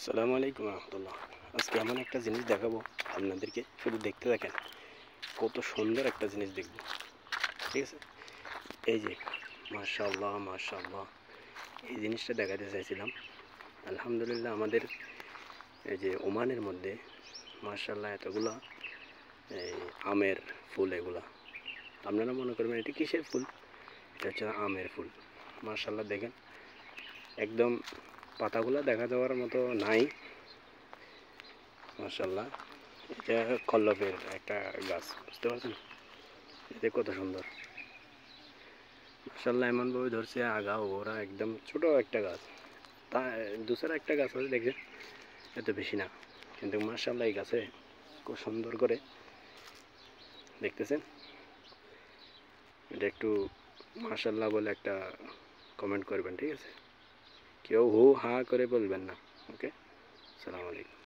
আসসালামু আলাইকুম রহমতুল্লাহ। আজকে এমন একটা জিনিস দেখাবো আপনাদেরকে, শুধু দেখতে থাকেন। কত সুন্দর একটা জিনিস দেখব, ঠিক আছে? এই যে মাশাআল্লাহ মাশাআল্লাহ, এই জিনিসটা দেখাতে চাইছিলাম। আলহামদুলিল্লাহ, আমাদের এই যে ওমানের মধ্যে মাশাআল্লাহ এতগুলা এই আমের ফুল। এগুলা আপনারা মনে করবেন এটা কিসের ফুল, এটা হচ্ছে আমের ফুল। মাশাআল্লাহ দেখেন, একদম পাতাগুলা দেখা যাওয়ার মতো নাই। মাশাআল্লাহ, এটা কল্লবের একটা গাছ, বুঝতে পারছেন? এটা কত সুন্দর মাশাআল্লাহ, এমনভাবে ধরছে আগা ওরা, একদম ছোট একটা গাছ। তা দুসরা একটা গাছ আছে দেখেন, এত বেশি না, কিন্তু মাশাআল্লাহ এই গাছে খুব সুন্দর করে দেখতেছেন। এটা একটু মাশাআল্লাহ বলে একটা কমেন্ট করবেন, ঠিক আছে? কেউ হু হা করে বলবেন না। ওকে, আসসালামু আলাইকুম।